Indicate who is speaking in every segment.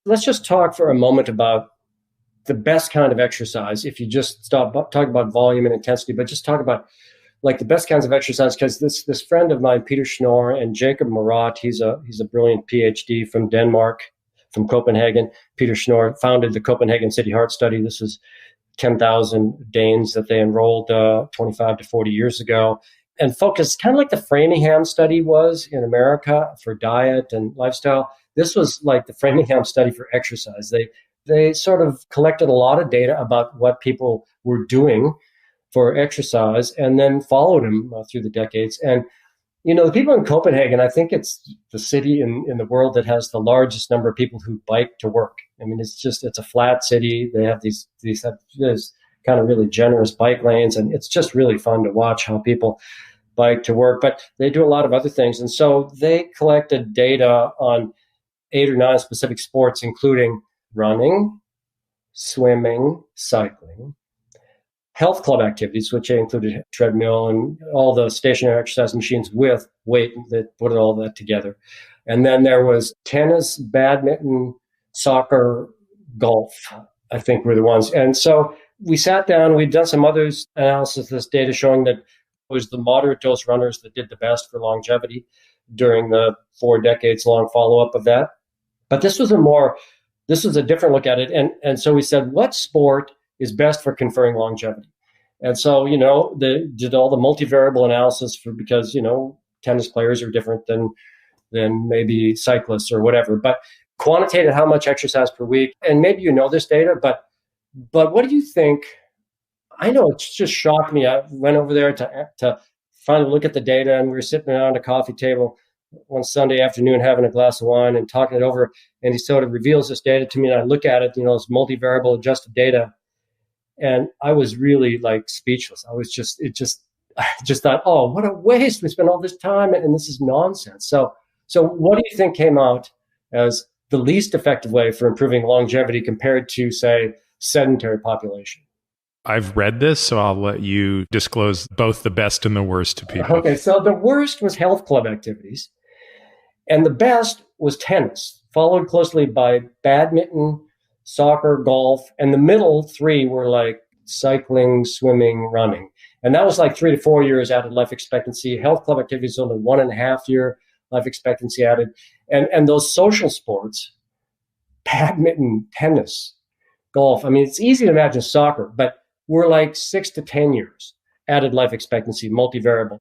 Speaker 1: Let's just talk for a moment about the best kind of exercise. If you just stop talking about volume and intensity, but just talk about like the best kinds of exercise, because this friend of mine, Peter Schnorr, and Jacob Marat, he's a brilliant PhD from Denmark, from Copenhagen. Peter Schnorr founded the Copenhagen City Heart Study. This is 10,000 Danes that they enrolled 25 to 40 years ago, and focused kind of like the Framingham study was in America for diet and lifestyle. This was like the Framingham study for exercise. They sort of collected a lot of data about what people were doing for exercise and then followed them through the decades. And the people in Copenhagen, I think it's the city in the world that has the largest number of people who bike to work. I mean, it's a flat city. They have these kind of really generous bike lanes, and it's just really fun to watch how people bike to work. But they do a lot of other things. And so they collected data on 8 or 9 specific sports, including running, swimming, cycling, health club activities, which included treadmill and all the stationary exercise machines with weight that put all that together. And then there was tennis, badminton, soccer, golf, I think were the ones. And so we sat down, we'd done some other analysis of this data showing that it was the moderate dose runners that did the best for longevity during the 4 decades long follow-up of that. But this was a different look at it. And so we said, what sport is best for conferring longevity? And so, they did all the multivariable analysis because, tennis players are different than maybe cyclists or whatever, but quantitated how much exercise per week. And maybe this data, but what do you think? I know it's just shocked me. I went over there to finally look at the data, and we were sitting around a coffee table one Sunday afternoon having a glass of wine and talking it over. And he sort of reveals this data to me, and I look at it, it's multivariable adjusted data. And I was really like speechless. I just thought, oh, what a waste. We spent all this time and this is nonsense. So what do you think came out as the least effective way for improving longevity compared to, say, sedentary population?
Speaker 2: I've read this, so I'll let you disclose both the best and the worst to people.
Speaker 1: Okay, so the worst was health club activities, and the best was tennis, followed closely by badminton, soccer, golf, and the middle 3 were like cycling, swimming, running. And that was like 3 to 4 years added life expectancy. Health club activities only 1.5 year life expectancy added. And those social sports, badminton, tennis, golf, I mean, it's easy to imagine soccer, but we're like 6 to 10 years added life expectancy, multivariable.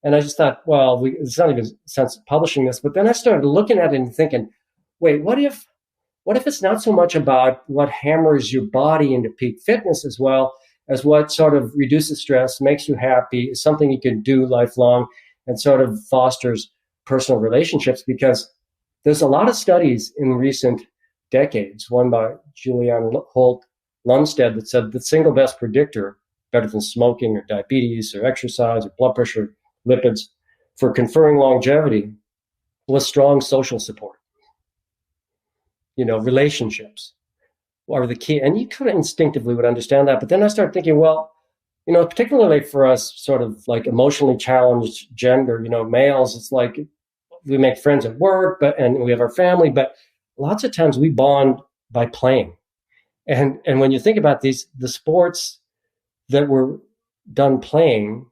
Speaker 1: And I just thought, well, it's not even sense publishing this. But then I started looking at it and thinking, wait, what if it's not so much about what hammers your body into peak fitness as well as what sort of reduces stress, makes you happy, is something you can do lifelong, and sort of fosters personal relationships? Because there's a lot of studies in recent decades, one by Julianne Holt Lundstedt, that said the single best predictor, better than smoking or diabetes or exercise or blood pressure, lipids, for conferring longevity was strong social support. Relationships are the key. And you kind of instinctively would understand that. But then I started thinking, well, particularly for us sort of like emotionally challenged gender, males, it's like we make friends at work, and we have our family, but lots of times we bond by playing. And when you think about the sports that were done playing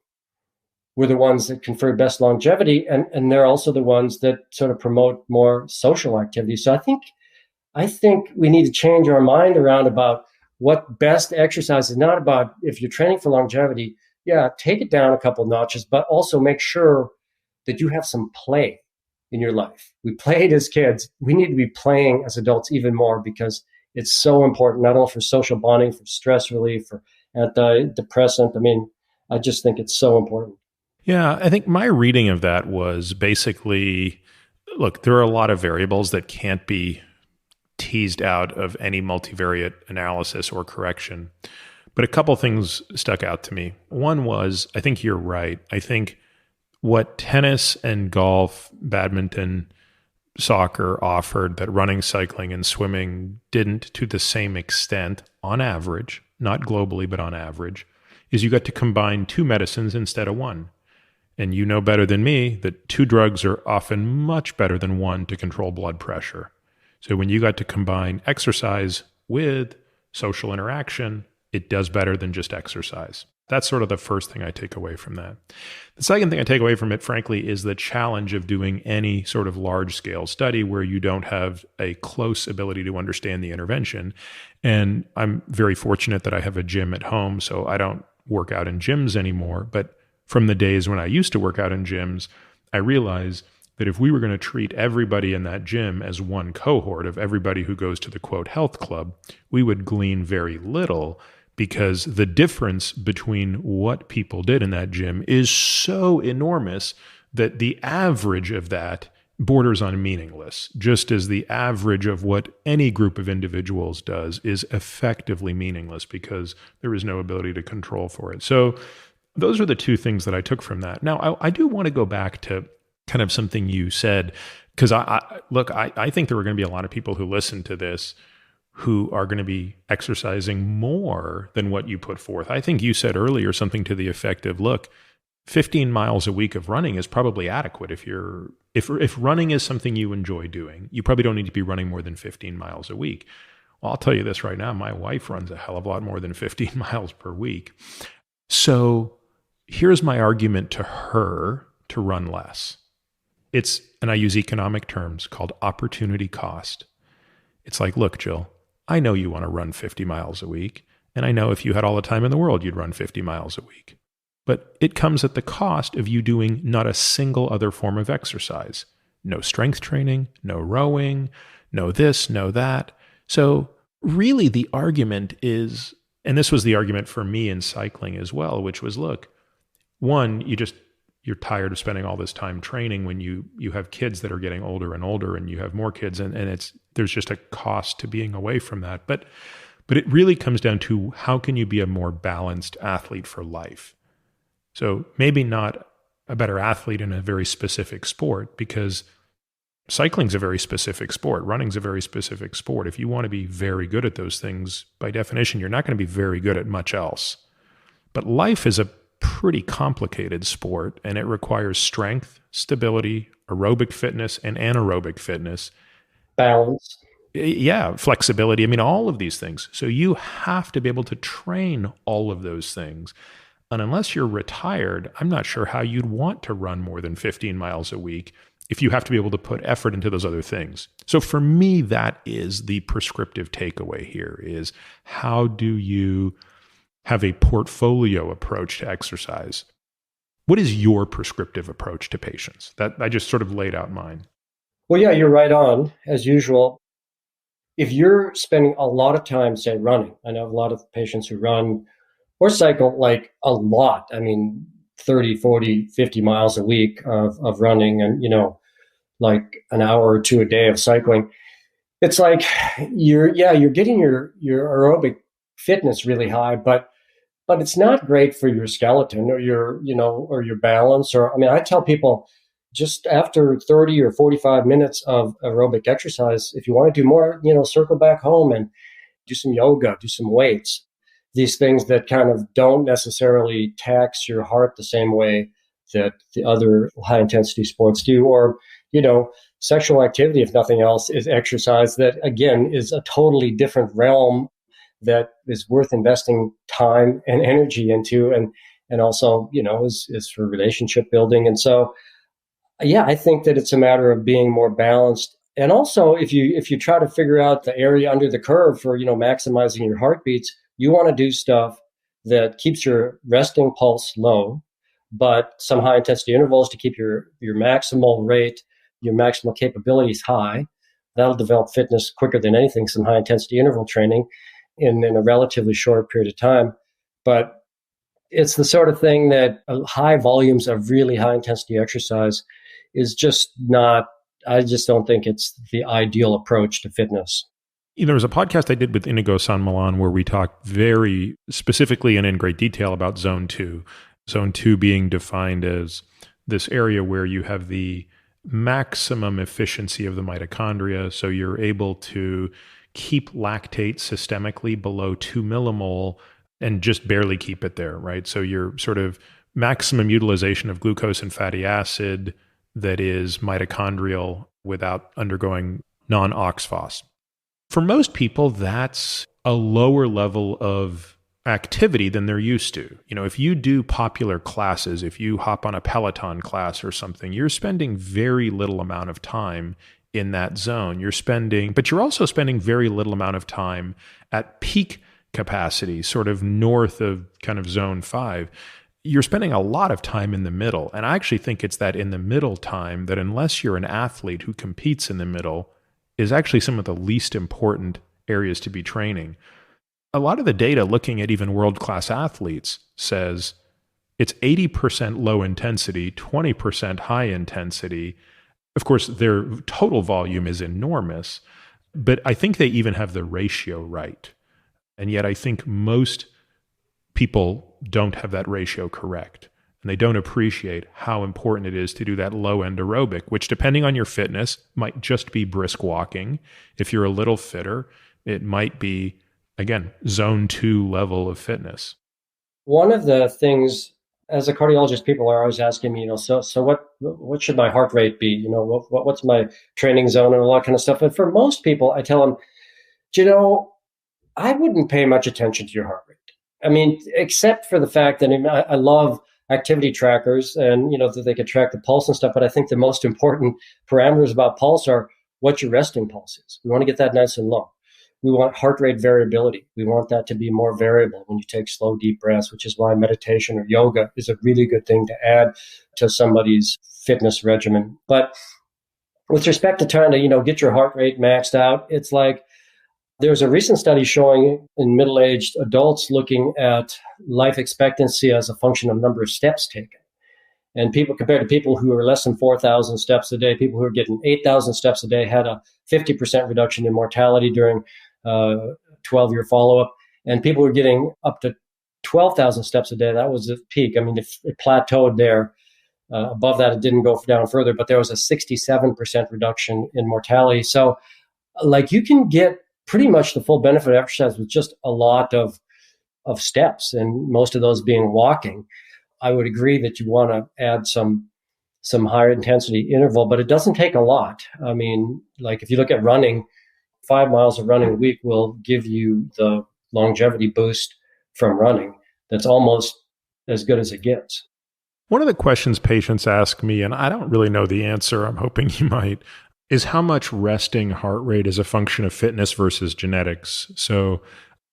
Speaker 1: were the ones that conferred best longevity, and they're also the ones that sort of promote more social activity. So I think we need to change our mind around about what best exercise is. Not about, if you're training for longevity, take it down a couple notches, but also make sure that you have some play in your life. We played as kids. We need to be playing as adults even more, because it's so important, not only for social bonding, for stress relief, for antidepressant. I mean, I just think it's so important.
Speaker 2: Yeah, I think my reading of that was basically, look, there are a lot of variables that can't be teased out of any multivariate analysis or correction. But a couple things stuck out to me. One was, I think you're right. I think what tennis and golf, badminton, soccer offered that running, cycling, and swimming didn't to the same extent on average, not globally, but on average, is you got to combine 2 medicines instead of 1. And you know better than me that 2 drugs are often much better than 1 to control blood pressure. So when you got to combine exercise with social interaction, it does better than just exercise. That's sort of the first thing I take away from that. The second thing I take away from it, frankly, is the challenge of doing any sort of large scale study where you don't have a close ability to understand the intervention. And I'm very fortunate that I have a gym at home, so I don't work out in gyms anymore. But from the days when I used to work out in gyms, I realized that if we were going to treat everybody in that gym as one cohort of everybody who goes to the quote health club, we would glean very little, because the difference between what people did in that gym is so enormous that the average of that borders on meaningless, just as the average of what any group of individuals does is effectively meaningless because there is no ability to control for it. So those are the two things that I took from that. Now, I do want to go back to kind of something you said, because I think there are going to be a lot of people who listen to this who are going to be exercising more than what you put forth. I think you said earlier something to the effect of, look, 15 miles a week of running is probably adequate. If running is something you enjoy doing, you probably don't need to be running more than 15 miles a week. Well, I'll tell you this right now, my wife runs a hell of a lot more than 15 miles per week. So here's my argument to her to run less. It's, and I use economic terms, called opportunity cost. It's like, look, Jill, I know you want to run 50 miles a week, and I know if you had all the time in the world, you'd run 50 miles a week. But it comes at the cost of you doing not a single other form of exercise. No strength training, no rowing, no this, no that. So really the argument is, and this was the argument for me in cycling as well, which was, look, one, you're tired of spending all this time training when you have kids that are getting older and older, and you have more kids, and there's just a cost to being away from that. But it really comes down to, how can you be a more balanced athlete for life? So maybe not a better athlete in a very specific sport, because cycling's a very specific sport. Running's a very specific sport. If you want to be very good at those things, by definition, you're not going to be very good at much else. But life is a pretty complicated sport, and it requires strength, stability, aerobic fitness, and anaerobic fitness.
Speaker 1: Balance.
Speaker 2: Yeah, flexibility. I mean, all of these things. So you have to be able to train all of those things. And unless you're retired, I'm not sure how you'd want to run more than 15 miles a week if you have to be able to put effort into those other things. So for me, that is the prescriptive takeaway here, is how do you have a portfolio approach to exercise? What is your prescriptive approach to patients? That I just sort of laid out mine.
Speaker 1: Well, yeah, you're right on, as usual. If you're spending a lot of time, say, running, I know a lot of patients who run or cycle like a lot. I mean, 30, 40, 50 miles a week of running, and, like an hour or two a day of cycling. It's like you're getting your aerobic fitness really high, but it's not great for your skeleton or or your balance. Or, I mean, I tell people, just after 30 or 45 minutes of aerobic exercise, if you want to do more, circle back home and do some yoga, do some weights, these things that kind of don't necessarily tax your heart the same way that the other high intensity sports do. Or, sexual activity, if nothing else, is exercise that, again, is a totally different realm that is worth investing time and energy into, and also, is for relationship building. And so, yeah, I think that it's a matter of being more balanced. And also, if you try to figure out the area under the curve for, maximizing your heartbeats, you want to do stuff that keeps your resting pulse low, but some high intensity intervals to keep your maximal rate, your maximal capabilities high. That'll develop fitness quicker than anything, some high intensity interval training in a relatively short period of time. But it's the sort of thing that high volumes of really high intensity exercise is just not, I just don't think it's the ideal approach to fitness.
Speaker 2: There was a podcast I did with Inigo San Milan where we talked very specifically and in great detail about zone 2. Zone 2 being defined as this area where you have the maximum efficiency of the mitochondria. So you're able to keep lactate systemically below 2 millimole and just barely keep it there, right? So your sort of maximum utilization of glucose and fatty acid that is mitochondrial without undergoing non-oxphos. For most people, that's a lower level of activity than they're used to. If you do popular classes, if you hop on a Peloton class or something, you're spending very little amount of time in that zone. But you're also spending very little amount of time at peak capacity, sort of north of kind of zone 5. You're spending a lot of time in the middle. And I actually think it's that in the middle time that, unless you're an athlete who competes in the middle, is actually some of the least important areas to be training. A lot of the data looking at even world-class athletes says it's 80% low intensity, 20% high intensity. Of course, their total volume is enormous, but I think they even have the ratio right. And yet I think most people don't have that ratio correct. And they don't appreciate how important it is to do that low-end aerobic, which, depending on your fitness, might just be brisk walking. If you're a little fitter, it might be, again, zone 2 level of fitness.
Speaker 1: One of the things, as a cardiologist, people are always asking me, so what should my heart rate be? What's my training zone and all that kind of stuff. And for most people, I tell them, I wouldn't pay much attention to your heart rate. I mean, except for the fact that I love activity trackers and, that they could track the pulse and stuff. But I think the most important parameters about pulse are what your resting pulse is. We want to get that nice and low. We want heart rate variability. We want that to be more variable when you take slow, deep breaths, which is why meditation or yoga is a really good thing to add to somebody's fitness regimen. But with respect to trying to, get your heart rate maxed out, it's like there's a recent study showing in middle-aged adults looking at life expectancy as a function of number of steps taken. And people, compared to people who are less than 4,000 steps a day, people who are getting 8,000 steps a day had a 50% reduction in mortality during 12-year follow-up. And people who are getting up to 12,000 steps a day, that was the peak. I mean, it plateaued there. Above that, it didn't go down further, but there was a 67% reduction in mortality. So, you can get pretty much the full benefit of exercise with just a lot of steps, and most of those being walking. I would agree that you want to add some higher intensity interval, but it doesn't take a lot. I mean, if you look at running, 5 miles of running a week will give you the longevity boost from running that's almost as good as it gets.
Speaker 2: One of the questions patients ask me, and I don't really know the answer, I'm hoping you might, is how much resting heart rate is a function of fitness versus genetics. So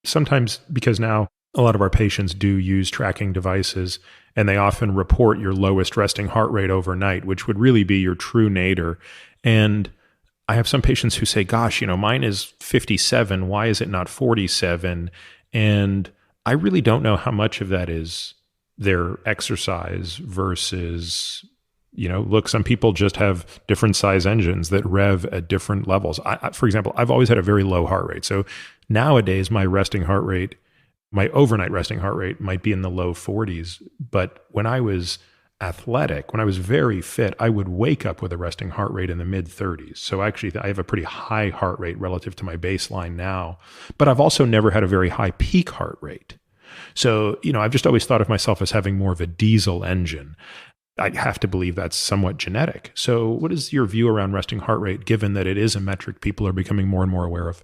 Speaker 2: sometimes, because now a lot of our patients do use tracking devices, and they often report your lowest resting heart rate overnight, which would really be your true nadir. And I have some patients who say, gosh, mine is 57. Why is it not 47? And I really don't know how much of that is their exercise versus, look, some people just have different size engines that rev at different levels. For example, I've always had a very low heart rate. So nowadays, my overnight resting heart rate might be in the low 40s. But when I was athletic, when I was very fit, I would wake up with a resting heart rate in the mid 30s. So actually, I have a pretty high heart rate relative to my baseline now. But I've also never had a very high peak heart rate. So, I've just always thought of myself as having more of a diesel engine. I have to believe that's somewhat genetic. So what is your view around resting heart rate, given that it is a metric people are becoming more and more aware of?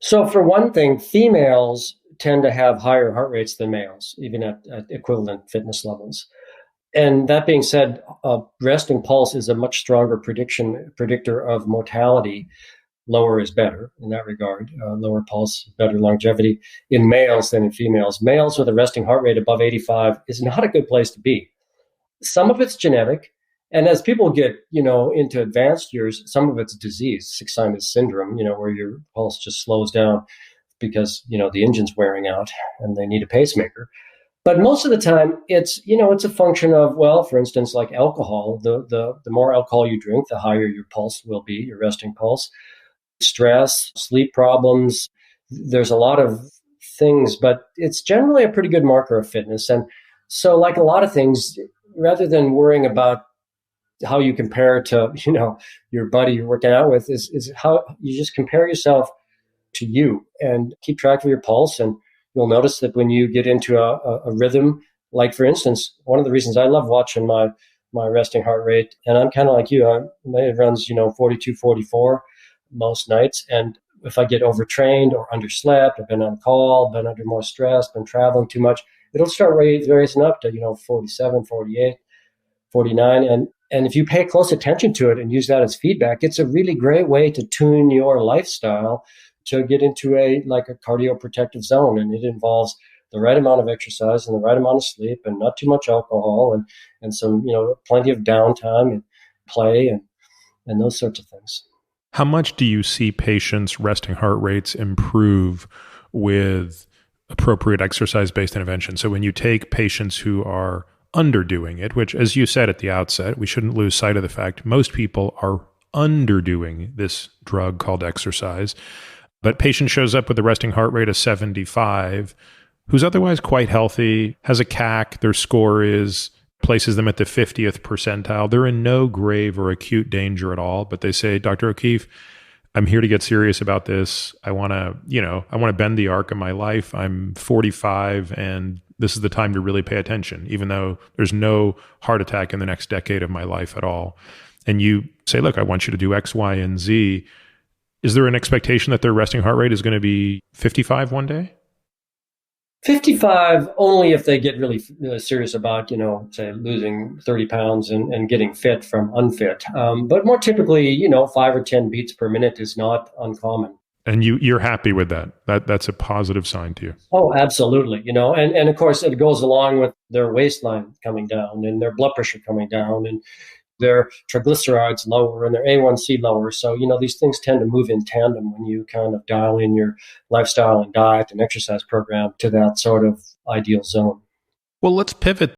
Speaker 1: So for one thing, females tend to have higher heart rates than males, even at equivalent fitness levels. And that being said, resting pulse is a much stronger predictor of mortality. Lower is better in that regard. Lower pulse, better longevity in males than in females. Males with a resting heart rate above 85 is not a good place to be. Some of it's genetic. And as people get, into advanced years, some of it's disease, Sick-Simons syndrome, where your pulse just slows down because, the engine's wearing out and they need a pacemaker. But most of the time, it's a function of, well, for instance, like alcohol. The more alcohol you drink, the higher your pulse will be, your resting pulse. Stress, sleep problems. There's a lot of things, but it's generally a pretty good marker of fitness. And so, like a lot of things, rather than worrying about how you compare to, your buddy you're working out with, is how you just compare yourself to you and keep track of your pulse. And you'll notice that when you get into a rhythm, like for instance, one of the reasons I love watching my resting heart rate, and I'm kind of like you, it runs, 42, 44. most nights. And if I get overtrained or underslept, I've been on call, been under more stress, been traveling too much, it'll start raising up to, 47, 48, 49. And if you pay close attention to it and use that as feedback, it's a really great way to tune your lifestyle to get into a cardioprotective zone. And it involves the right amount of exercise and the right amount of sleep and not too much alcohol and some, plenty of downtime and play and those sorts of things.
Speaker 2: How much do you see patients' resting heart rates improve with appropriate exercise-based intervention? So when you take patients who are underdoing it, which, as you said at the outset, we shouldn't lose sight of the fact most people are underdoing this drug called exercise, but patient shows up with a resting heart rate of 75, who's otherwise quite healthy, has a CAC, their score places them at the 50th percentile. They're in no grave or acute danger at all, but they say, Dr. O'Keefe, I'm here to get serious about this. I want to bend the arc of my life. I'm 45 and this is the time to really pay attention, even though there's no heart attack in the next decade of my life at all. And you say, look, I want you to do X, Y, and Z. Is there an expectation that their resting heart rate is going to be 55 one day?
Speaker 1: 55 only if they get really serious about, say, losing 30 pounds and getting fit from unfit. But more typically, 5 or 10 beats per minute is not uncommon.
Speaker 2: And you're happy with that? That's a positive sign to you?
Speaker 1: Oh, absolutely. And of course, it goes along with their waistline coming down and their blood pressure coming down and their triglycerides lower and their A1C lower. So, these things tend to move in tandem when you kind of dial in your lifestyle and diet and exercise program to that sort of ideal zone.
Speaker 2: Well, let's pivot